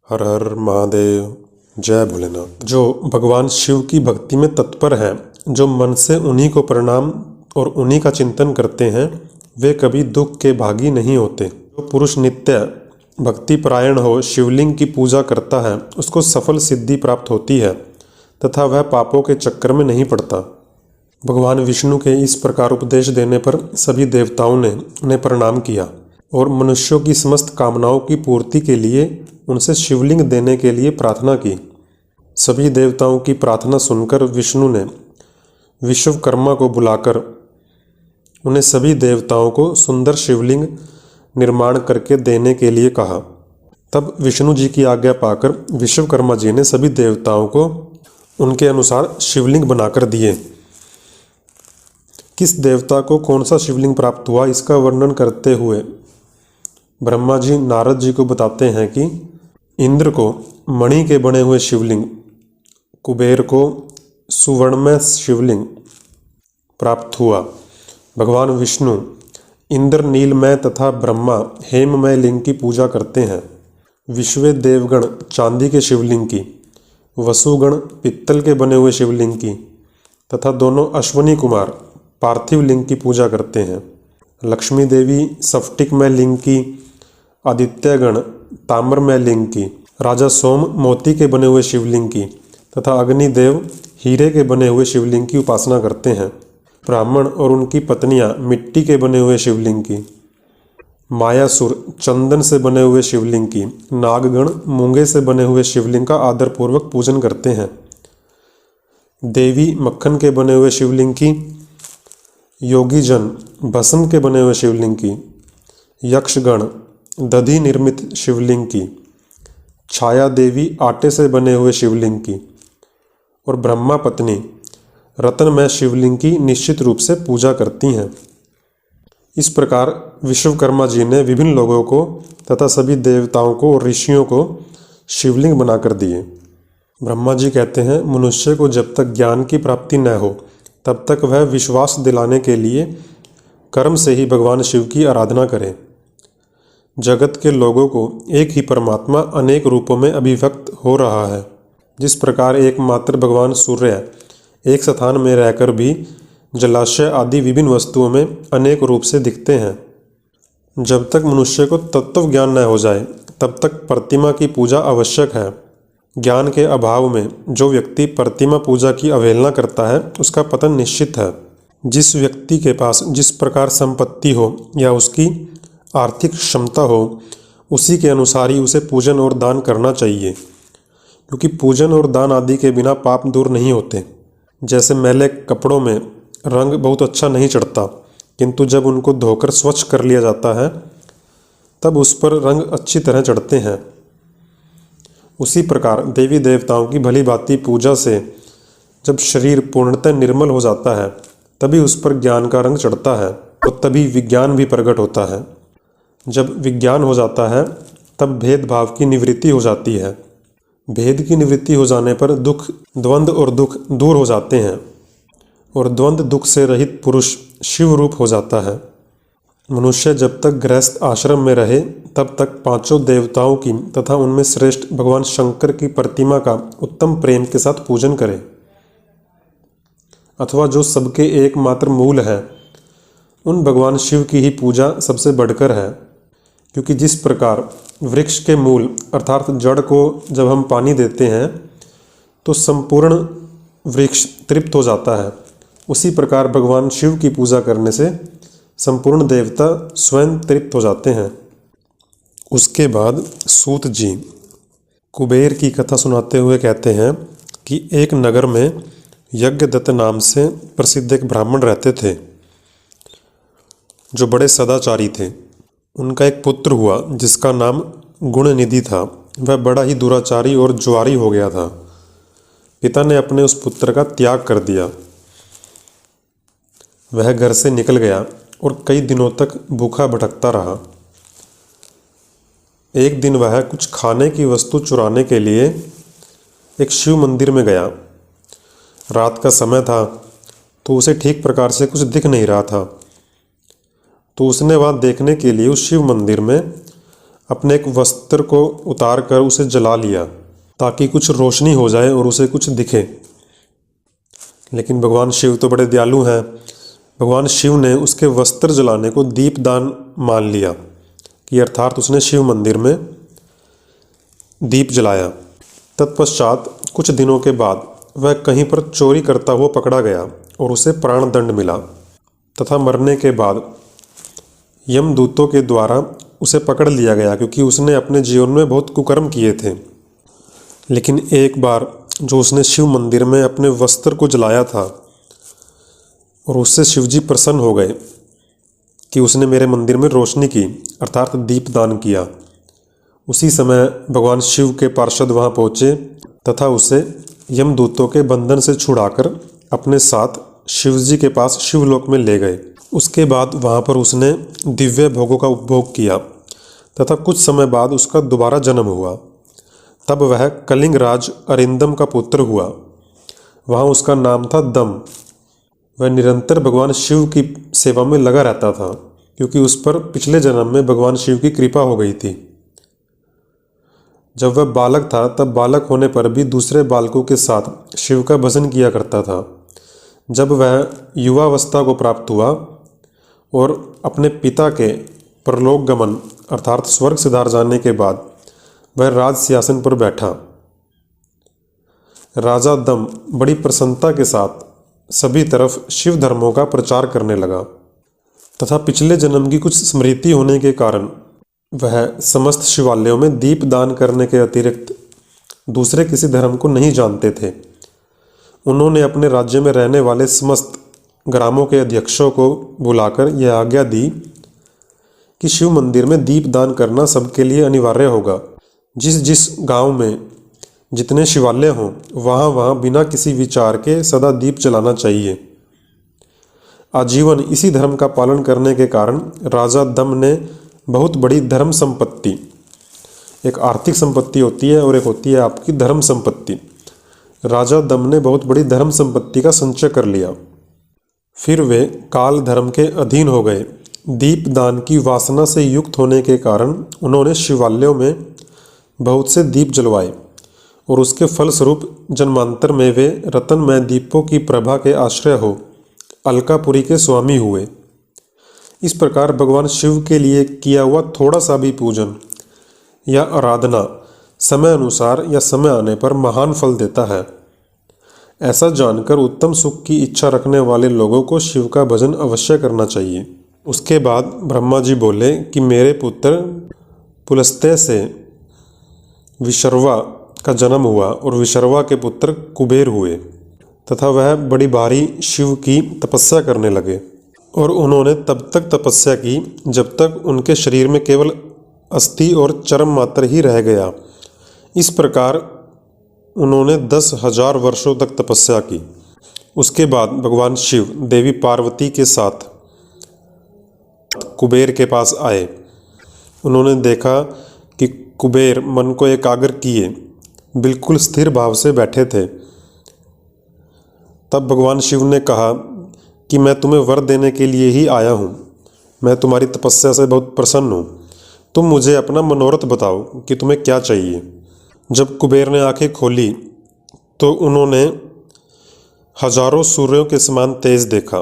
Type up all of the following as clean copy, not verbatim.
हर हर महादेव। जय भोलेनाथ। जो भगवान शिव की भक्ति में तत्पर हैं, जो मन से उन्हीं को प्रणाम और उन्हीं का चिंतन करते हैं, वे कभी दुख के भागी नहीं होते। जो पुरुष नित्य भक्ति परायण हो शिवलिंग की पूजा करता है, उसको सफल सिद्धि प्राप्त होती है तथा वह पापों के चक्कर में नहीं पड़ता। भगवान विष्णु के इस प्रकार उपदेश देने पर सभी देवताओं ने उन्हें प्रणाम किया और मनुष्यों की समस्त कामनाओं की पूर्ति के लिए उनसे शिवलिंग देने के लिए प्रार्थना की। सभी देवताओं की प्रार्थना सुनकर विष्णु ने विश्वकर्मा को बुलाकर उन्हें सभी देवताओं को सुंदर शिवलिंग निर्माण करके देने के लिए कहा। तब विष्णु जी की आज्ञा पाकर विश्वकर्मा जी ने सभी देवताओं को उनके अनुसार शिवलिंग बनाकर दिए। किस देवता को कौन सा शिवलिंग प्राप्त हुआ, इसका वर्णन करते हुए ब्रह्मा जी नारद जी को बताते हैं कि इंद्र को मणि के बने हुए शिवलिंग, कुबेर को सुवर्णमय शिवलिंग प्राप्त हुआ। भगवान विष्णु इंद्र नीलमय तथा ब्रह्मा हेममय लिंग की पूजा करते हैं। विश्व देवगण चांदी के शिवलिंग की, वसुगण पित्तल के बने हुए शिवलिंग की तथा दोनों अश्वनी कुमार पार्थिव लिंग की पूजा करते हैं। लक्ष्मी देवी स्फटिकमय लिंग की, आदित्यगण ताम्रमय लिंग की, राजा सोम मोती के बने हुए शिवलिंग की तथा अग्निदेव हीरे के बने हुए शिवलिंग की उपासना करते हैं। ब्राह्मण और उनकी पत्नियां मिट्टी के बने हुए शिवलिंग की, मायासुर चंदन से बने हुए शिवलिंग की, नागगण मूंगे से बने हुए शिवलिंग का आदरपूर्वक पूजन करते हैं। देवी मक्खन के बने हुए शिवलिंग की, योगी जन भस्म के बने हुए शिवलिंग की, यक्षगण दधि निर्मित शिवलिंग की, छाया देवी आटे से बने हुए शिवलिंग की और ब्रह्मा पत्नी रत्नमय शिवलिंग की निश्चित रूप से पूजा करती हैं। इस प्रकार विश्वकर्मा जी ने विभिन्न लोगों को तथा सभी देवताओं को और ऋषियों को शिवलिंग बनाकर दिए। ब्रह्मा जी कहते हैं, मनुष्य को जब तक ज्ञान की प्राप्ति न हो तब तक वह विश्वास दिलाने के लिए कर्म से ही भगवान शिव की आराधना करे। जगत के लोगों को एक ही परमात्मा अनेक रूपों में अभिव्यक्त हो रहा है। जिस प्रकार एकमात्र भगवान सूर्य एक स्थान में रहकर भी जलाशय आदि विभिन्न वस्तुओं में अनेक रूप से दिखते हैं। जब तक मनुष्य को तत्व ज्ञान न हो जाए तब तक प्रतिमा की पूजा आवश्यक है। ज्ञान के अभाव में जो व्यक्ति प्रतिमा पूजा की अवहेलना करता है, उसका पतन निश्चित है। जिस व्यक्ति के पास जिस प्रकार संपत्ति हो या उसकी आर्थिक क्षमता हो, उसी के अनुसार ही उसे पूजन और दान करना चाहिए, क्योंकि पूजन और दान आदि के बिना पाप दूर नहीं होते। जैसे मैले कपड़ों में रंग बहुत अच्छा नहीं चढ़ता, किंतु जब उनको धोकर स्वच्छ कर लिया जाता है तब उस पर रंग अच्छी तरह चढ़ते हैं। उसी प्रकार देवी देवताओं की भली भांति पूजा से जब शरीर पूर्णतः निर्मल हो जाता है तभी उस पर ज्ञान का रंग चढ़ता है और तभी विज्ञान भी प्रकट होता है। जब विज्ञान हो जाता है तब भेदभाव की निवृत्ति हो जाती है। भेद की निवृत्ति हो जाने पर दुख, द्वंद्व और दुख दूर हो जाते हैं और द्वंद्व दुख से रहित पुरुष शिव रूप हो जाता है। मनुष्य जब तक गृहस्थ आश्रम में रहे तब तक पांचों देवताओं की तथा उनमें श्रेष्ठ भगवान शंकर की प्रतिमा का उत्तम प्रेम के साथ पूजन करे, अथवा जो सबके एकमात्र मूल है, उन भगवान शिव की ही पूजा सबसे बढ़कर है। क्योंकि जिस प्रकार वृक्ष के मूल अर्थात जड़ को जब हम पानी देते हैं तो संपूर्ण वृक्ष तृप्त हो जाता है, उसी प्रकार भगवान शिव की पूजा करने से संपूर्ण देवता स्वयं तृप्त हो जाते हैं। उसके बाद सूत जी कुबेर की कथा सुनाते हुए कहते हैं कि एक नगर में यज्ञदत्त नाम से प्रसिद्ध एक ब्राह्मण रहते थे, जो बड़े सदाचारी थे। उनका एक पुत्र हुआ जिसका नाम गुणनिधि था। वह बड़ा ही दुराचारी और जुआरी हो गया था। पिता ने अपने उस पुत्र का त्याग कर दिया। वह घर से निकल गया और कई दिनों तक भूखा भटकता रहा। एक दिन वह कुछ खाने की वस्तु चुराने के लिए एक शिव मंदिर में गया। रात का समय था तो उसे ठीक प्रकार से कुछ दिख नहीं रहा था, तो उसने वहाँ देखने के लिए उस शिव मंदिर में अपने एक वस्त्र को उतार कर उसे जला लिया ताकि कुछ रोशनी हो जाए और उसे कुछ दिखे। लेकिन भगवान शिव तो बड़े दयालु हैं। भगवान शिव ने उसके वस्त्र जलाने को दीपदान मान लिया कि अर्थात उसने शिव मंदिर में दीप जलाया। तत्पश्चात कुछ दिनों के बाद वह कहीं पर चोरी करता हुआ पकड़ा गया और उसे प्राणदंड मिला तथा मरने के बाद यमदूतों के द्वारा उसे पकड़ लिया गया, क्योंकि उसने अपने जीवन में बहुत कुकर्म किए थे। लेकिन एक बार जो उसने शिव मंदिर में अपने वस्त्र को जलाया था और उससे शिवजी प्रसन्न हो गए कि उसने मेरे मंदिर में रोशनी की, अर्थात दीपदान किया। उसी समय भगवान शिव के पार्षद वहाँ पहुँचे तथा उसे यमदूतों के बंधन से छुड़ाकर अपने साथ शिवजी के पास शिवलोक में ले गए। उसके बाद वहाँ पर उसने दिव्य भोगों का उपभोग किया तथा कुछ समय बाद उसका दोबारा जन्म हुआ। तब वह कलिंग राज अरिंदम का पुत्र हुआ। वहाँ उसका नाम था दम। वह निरंतर भगवान शिव की सेवा में लगा रहता था, क्योंकि उस पर पिछले जन्म में भगवान शिव की कृपा हो गई थी। जब वह बालक था तब बालक होने पर भी दूसरे बालकों के साथ शिव का भजन किया करता था। जब वह युवावस्था को प्राप्त हुआ और अपने पिता के परलोक गमन अर्थात स्वर्ग सिधार जाने के बाद वह राज सिंहासन पर बैठा। राजा दम बड़ी प्रसन्नता के साथ सभी तरफ शिव धर्मों का प्रचार करने लगा तथा पिछले जन्म की कुछ स्मृति होने के कारण वह समस्त शिवालयों में दीप दान करने के अतिरिक्त दूसरे किसी धर्म को नहीं जानते थे। उन्होंने अपने राज्य में रहने वाले समस्त ग्रामों के अध्यक्षों को बुलाकर यह आज्ञा दी कि शिव मंदिर में दीप दान करना सबके लिए अनिवार्य होगा। जिस जिस गांव में जितने शिवालय हों वहाँ वहाँ बिना किसी विचार के सदा दीप जलाना चाहिए। आजीवन इसी धर्म का पालन करने के कारण राजा दम ने बहुत बड़ी धर्म संपत्ति, एक आर्थिक संपत्ति होती है और एक होती है आपकी धर्म संपत्ति, राजा दम ने बहुत बड़ी धर्म संपत्ति का संचय कर लिया। फिर वे काल धर्म के अधीन हो गए। दीपदान की वासना से युक्त होने के कारण उन्होंने शिवालयों में बहुत से दीप जलवाए और उसके फलस्वरूप जन्मांतर में वे रतनमय दीपों की प्रभा के आश्रय हो अलकापुरी के स्वामी हुए। इस प्रकार भगवान शिव के लिए किया हुआ थोड़ा सा भी पूजन या आराधना समय अनुसार या समय आने पर महान फल देता है। ऐसा जानकर उत्तम सुख की इच्छा रखने वाले लोगों को शिव का भजन अवश्य करना चाहिए। उसके बाद ब्रह्मा जी बोले कि मेरे पुत्र पुलस्त्य से विशर्वा का जन्म हुआ और विशर्वा के पुत्र कुबेर हुए तथा वह बड़ी भारी शिव की तपस्या करने लगे। और उन्होंने तब तक तपस्या की जब तक उनके शरीर में केवल अस्थि और चर्म मात्र ही रह गया। इस प्रकार उन्होंने 10,000 वर्षों तक तपस्या की। उसके बाद भगवान शिव देवी पार्वती के साथ कुबेर के पास आए। उन्होंने देखा कि कुबेर मन को एकाग्र किए बिल्कुल स्थिर भाव से बैठे थे। तब भगवान शिव ने कहा कि मैं तुम्हें वर देने के लिए ही आया हूँ। मैं तुम्हारी तपस्या से बहुत प्रसन्न हूँ। तुम मुझे अपना मनोरथ बताओ कि तुम्हें क्या चाहिए। जब कुबेर ने आंखें खोली तो उन्होंने हजारों सूर्यों के समान तेज देखा।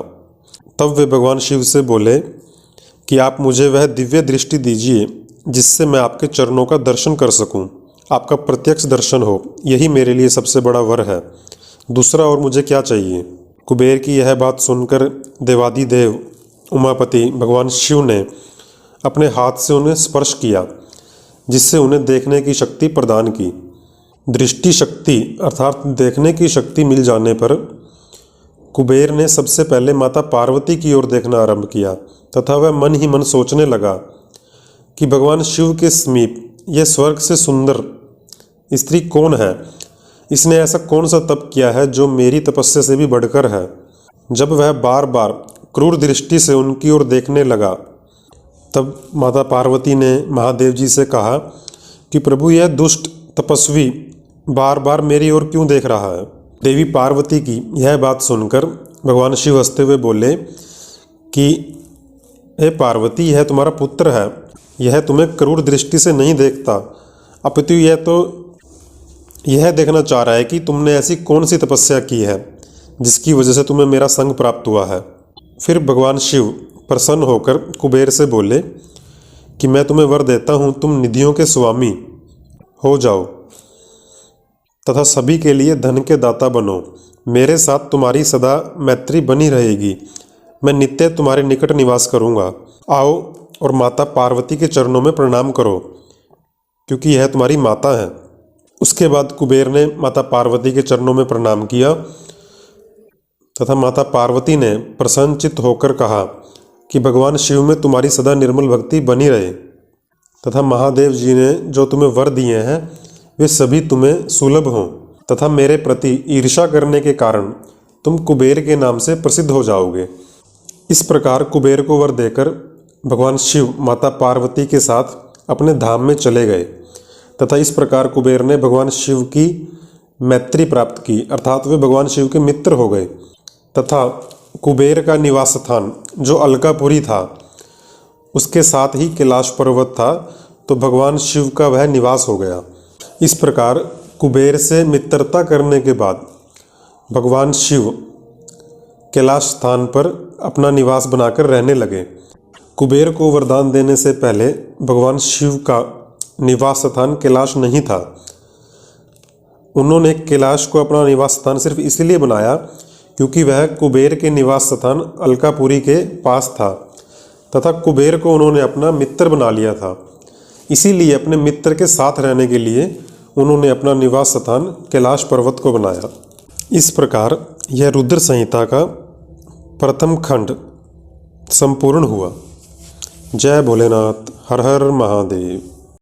तब वे भगवान शिव से बोले कि आप मुझे वह दिव्य दृष्टि दीजिए जिससे मैं आपके चरणों का दर्शन कर सकूं, आपका प्रत्यक्ष दर्शन हो। यही मेरे लिए सबसे बड़ा वर है। दूसरा और मुझे क्या चाहिए। कुबेर की यह बात सुनकर देवादिदेव उमापति भगवान शिव ने अपने हाथ से उन्हें स्पर्श किया, जिससे उन्हें देखने की शक्ति प्रदान की। दृष्टि शक्ति अर्थात देखने की शक्ति मिल जाने पर कुबेर ने सबसे पहले माता पार्वती की ओर देखना आरंभ किया तथा वह मन ही मन सोचने लगा कि भगवान शिव के समीप यह स्वर्ग से सुंदर स्त्री कौन है। इसने ऐसा कौन सा तप किया है जो मेरी तपस्या से भी बढ़कर है। जब वह बार बार क्रूर दृष्टि से उनकी ओर देखने लगा तब माता पार्वती ने महादेव जी से कहा कि प्रभु यह दुष्ट तपस्वी बार बार मेरी ओर क्यों देख रहा है। देवी पार्वती की यह बात सुनकर भगवान शिव हंसते हुए बोले कि हे पार्वती, यह तुम्हारा पुत्र है। यह तुम्हें क्रूर दृष्टि से नहीं देखता, अपितु यह देखना चाह रहा है कि तुमने ऐसी कौन सी तपस्या की है जिसकी वजह से तुम्हें मेरा संग प्राप्त हुआ है। फिर भगवान शिव प्रसन्न होकर कुबेर से बोले कि मैं तुम्हें वर देता हूँ, तुम निधियों के स्वामी हो जाओ तथा सभी के लिए धन के दाता बनो। मेरे साथ तुम्हारी सदा मैत्री बनी रहेगी। मैं नित्य तुम्हारे निकट निवास करूँगा। आओ और माता पार्वती के चरणों में प्रणाम करो, क्योंकि यह तुम्हारी माता है। उसके बाद कुबेर ने माता पार्वती के चरणों में प्रणाम किया तथा माता पार्वती ने प्रसन्नचित्त होकर कहा कि भगवान शिव में तुम्हारी सदा निर्मल भक्ति बनी रहे तथा महादेव जी ने जो तुम्हें वर दिए हैं वे सभी तुम्हें सुलभ हों तथा मेरे प्रति ईर्ष्या करने के कारण तुम कुबेर के नाम से प्रसिद्ध हो जाओगे। इस प्रकार कुबेर को वर देकर भगवान शिव माता पार्वती के साथ अपने धाम में चले गए तथा इस प्रकार कुबेर ने भगवान शिव की मैत्री प्राप्त की, अर्थात वे भगवान शिव के मित्र हो गए तथा कुबेर का निवास स्थान जो अलकापुरी था उसके साथ ही कैलाश पर्वत था, तो भगवान शिव का वह निवास हो गया। इस प्रकार कुबेर से मित्रता करने के बाद भगवान शिव कैलाश स्थान पर अपना निवास बनाकर रहने लगे। कुबेर को वरदान देने से पहले भगवान शिव का निवास स्थान कैलाश नहीं था। उन्होंने कैलाश को अपना निवास स्थान सिर्फ इसलिए बनाया क्योंकि वह कुबेर के निवास स्थान अलकापुरी के पास था तथा कुबेर को उन्होंने अपना मित्र बना लिया था। इसीलिए अपने मित्र के साथ रहने के लिए उन्होंने अपना निवास स्थान कैलाश पर्वत को बनाया। इस प्रकार यह रुद्र संहिता का प्रथम खंड संपूर्ण हुआ। जय भोलेनाथ, हर हर महादेव।